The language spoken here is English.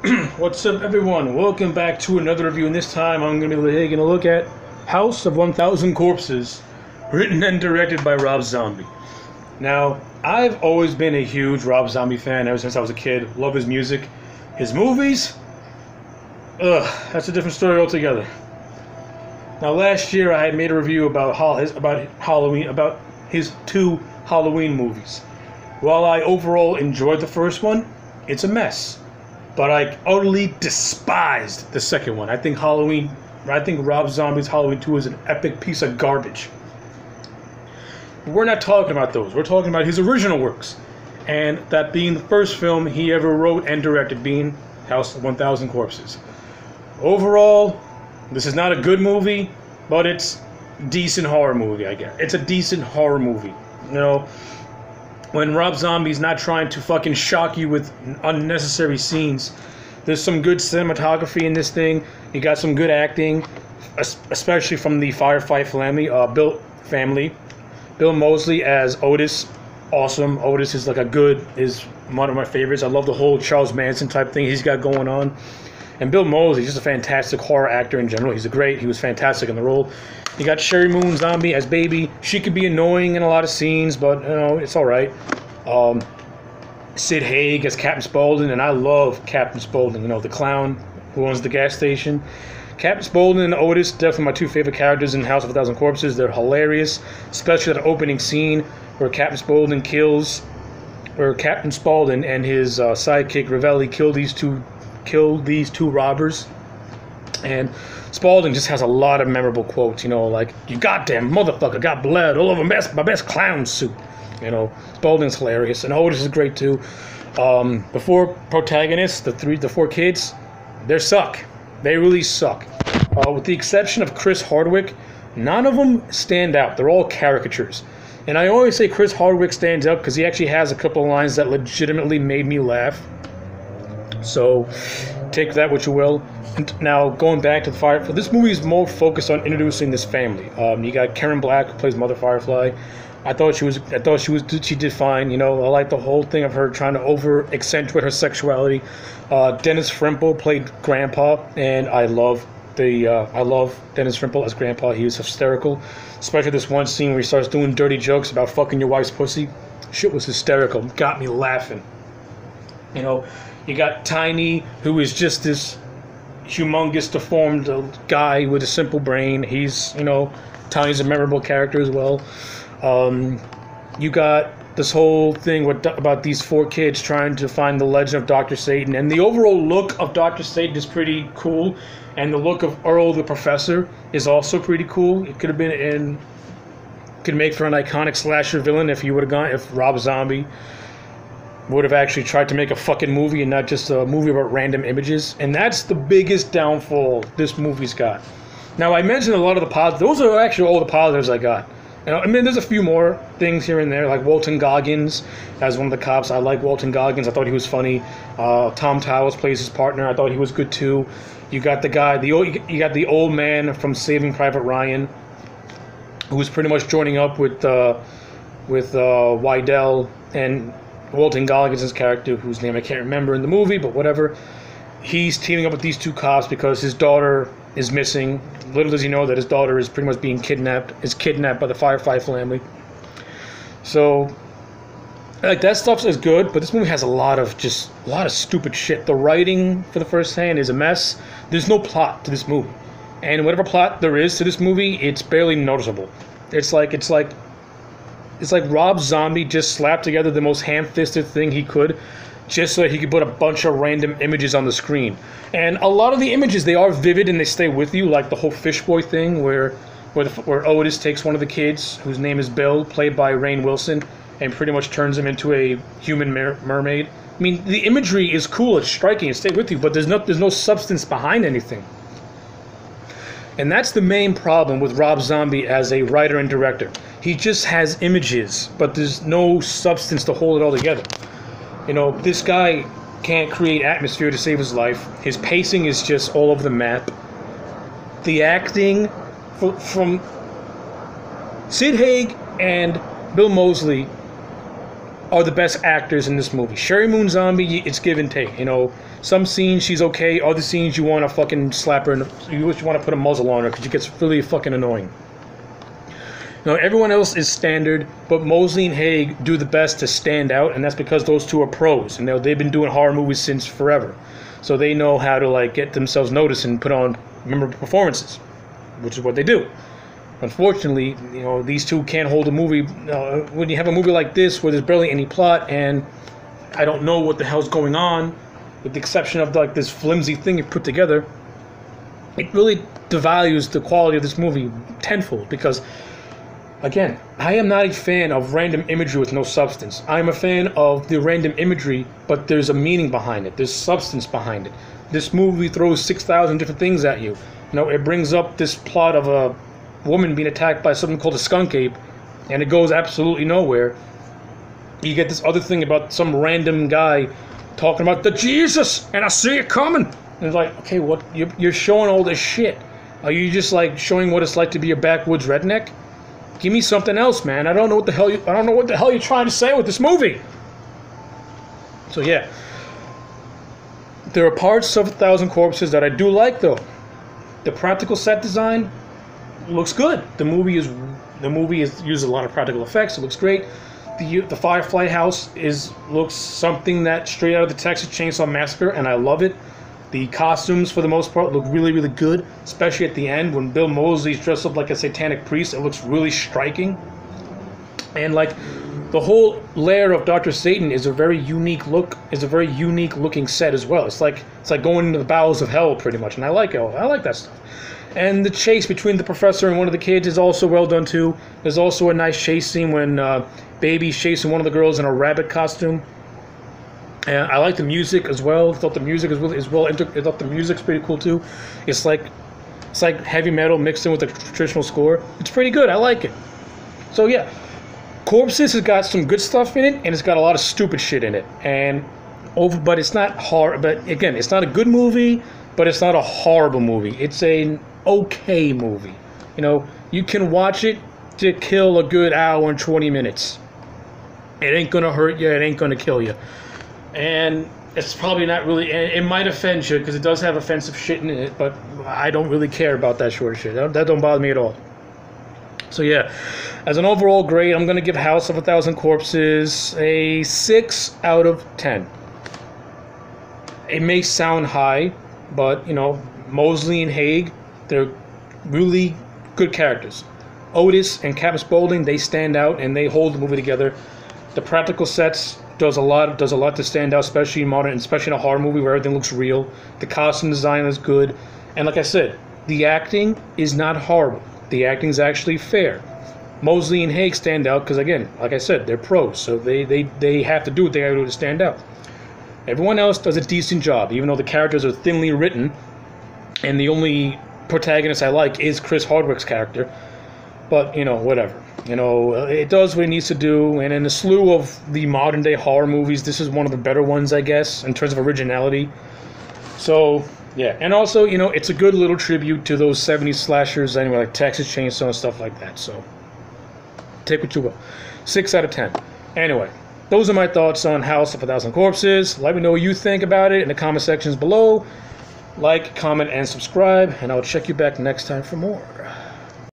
What's up, everyone? Welcome back to another review, and this time I'm going to be taking a look at House of 1000 Corpses, written and directed by Rob Zombie. Now, I've always been a huge Rob Zombie fan ever since I was a kid. Love his music. His movies? That's a different story altogether. Now, last year I had made a review about Halloween, about his two Halloween movies. While I overall enjoyed the first one, it's a mess. But I utterly despised the second one. I think Rob Zombie's Halloween 2 is an epic piece of garbage. We're not talking about those. We're talking about his original works. And that being the first film he ever wrote and directed, being House of 1000 Corpses. Overall, this is not a good movie, but it's a decent horror movie, I guess. It's a decent horror movie. You know, when Rob Zombie's not trying to fucking shock you with unnecessary scenes. There's some good cinematography in this thing. You got some good acting, especially from the Firefight family. Bill Moseley as Otis, awesome. Otis is is one of my favorites. I love the whole Charles Manson type thing he's got going on. And Bill Moseley, just a fantastic horror actor in general. He was fantastic in the role. You got Sherry Moon Zombie as Baby. She could be annoying in a lot of scenes, but you know, it's all right. Sid Haig as Captain Spaulding, and I love Captain Spaulding. You know, the clown who owns the gas station. Captain Spaulding and Otis, definitely my two favorite characters in House of 1000 Corpses. They're hilarious, especially that opening scene where Captain Spaulding and his sidekick Ravelli kill these two robbers. And Spaulding just has a lot of memorable quotes, you know, like, "You goddamn motherfucker, got blood all over my best clown suit." You know, Spaulding's hilarious, and Otis is great too. The four protagonists, the four kids, they suck. They really suck. With the exception of Chris Hardwick, none of them stand out. They're all caricatures. And I always say Chris Hardwick stands out because he actually has a couple of lines that legitimately made me laugh. So, take that what you will. And now, going back to the Firefly, this movie is more focused on introducing this family. You got Karen Black, who plays Mother Firefly. She did fine. You know, I like the whole thing of her trying to over-accentuate her sexuality. Dennis Frimple played Grandpa, and I love Dennis Frimple as Grandpa. He was hysterical, especially this one scene where he starts doing dirty jokes about fucking your wife's pussy. Shit was hysterical. Got me laughing. You know, you got Tiny, who is just this humongous, deformed guy with a simple brain. Tiny's a memorable character as well. You got this whole thing about these four kids trying to find the legend of Dr. Satan, and the overall look of Dr. Satan is pretty cool, and the look of Earl the Professor is also pretty cool. It could make for an iconic slasher villain if Rob Zombie would have actually tried to make a fucking movie and not just a movie about random images. And that's the biggest downfall this movie's got. Now, I mentioned a lot of the positives. Those are actually all the positives I got. You know, I mean, there's a few more things here and there, like Walton Goggins as one of the cops. I like Walton Goggins. I thought he was funny. Tom Towers plays his partner. I thought he was good too. You got you got the old man from Saving Private Ryan, who was pretty much joining up with Wydell and Walton Goggins' character, whose name I can't remember in the movie, but whatever. He's teaming up with these two cops because his daughter is missing. Little does he know that his daughter is pretty much being kidnapped by the Firefly family. So, like, that stuff is good, but this movie has a lot of stupid shit. The writing, for the first hand, is a mess. There's no plot to this movie. And whatever plot there is to this movie, it's barely noticeable. It's like Rob Zombie just slapped together the most ham-fisted thing he could just so that he could put a bunch of random images on the screen. And a lot of the images, they are vivid and they stay with you, like the whole Fish Boy thing where Otis takes one of the kids, whose name is Bill, played by Rainn Wilson, and pretty much turns him into a human mermaid. I mean, the imagery is cool, it's striking, it stays with you, but there's no substance behind anything. And that's the main problem with Rob Zombie as a writer and director. He just has images, but there's no substance to hold it all together. You know, this guy can't create atmosphere to save his life. His pacing is just all over the map. The acting from Sid Haig and Bill Moseley are the best actors in this movie. Sherry Moon Zombie, it's give and take. You know, some scenes she's okay, other scenes you want to fucking slap her, you want to put a muzzle on her because she gets really fucking annoying. You know, everyone else is standard, but Mosley and Haig do the best to stand out, and that's because those two are pros, and they've been doing horror movies since forever. So they know how to like get themselves noticed and put on memorable performances, which is what they do. Unfortunately, you know, these two can't hold a movie. When you have a movie like this where there's barely any plot and I don't know what the hell's going on, with the exception of like this flimsy thing you put together, it really devalues the quality of this movie tenfold because, again, I am not a fan of random imagery with no substance. I'm a fan of the random imagery, but there's a meaning behind it. There's substance behind it. This movie throws 6,000 different things at you. You know, it brings up this plot of a woman being attacked by something called a skunk ape, and it goes absolutely nowhere. You get this other thing about some random guy talking about the Jesus, and I see it coming. And it's like, okay, what? You're showing all this shit. Are you just like showing what it's like to be a backwoods redneck? Give me something else, man. I don't know what the hell you're trying to say with this movie. So yeah, there are parts of 1,000 Corpses that I do like though. The practical set design looks good. The movie is uses a lot of practical effects. It looks great. The Firefly house looks something that straight out of the Texas Chainsaw Massacre, and I love it. The costumes, for the most part, look really, really good, especially at the end when Bill Moseley's dressed up like a satanic priest. It looks really striking. And like the whole lair of Dr. Satan is a very unique looking set as well. It's like going into the bowels of hell pretty much, and I like that stuff. And the chase between the professor and one of the kids is also well done too. There's also a nice chase scene when Baby's chasing one of the girls in a rabbit costume. And I like the music as well. I thought the music I thought the music's pretty cool too. It's like heavy metal mixed in with the traditional score. It's pretty good. I like it. So yeah, Corpses has got some good stuff in it, and it's got a lot of stupid shit in it. But it's not hard. But again, it's not a good movie, but it's not a horrible movie. It's an okay movie. You know, you can watch it to kill a good hour and 20 minutes. It ain't gonna hurt you. It ain't gonna kill you. And it's probably not really... It might offend you because it does have offensive shit in it, but I don't really care about that sort of shit. That don't bother me at all. So yeah, as an overall grade, I'm gonna give House of 1,000 Corpses a 6 out of 10. It may sound high, but you know, Mosley and Haig, they're really good characters. Otis and Captain Spaulding, they stand out and they hold the movie together. The practical sets does a lot to stand out, especially in a horror movie where everything looks real. The costume design is good, and like I said, the acting is not horrible. The acting is actually fair. Mosley and Haig stand out because, again, like I said, they're pros, so they have to do what they got to do to stand out. Everyone else does a decent job, even though the characters are thinly written, and the only protagonist I like is Chris Hardwick's character. But, you know, whatever. You know, it does what it needs to do, and in a slew of the modern-day horror movies, this is one of the better ones, I guess, in terms of originality. So, yeah. And also, you know, it's a good little tribute to those 70s slashers, anyway, like Texas Chainsaw and stuff like that. So, take what you will. 6 out of 10. Anyway, those are my thoughts on House of 1,000 Corpses. Let me know what you think about it in the comment sections below. Like, comment, and subscribe, and I'll check you back next time for more.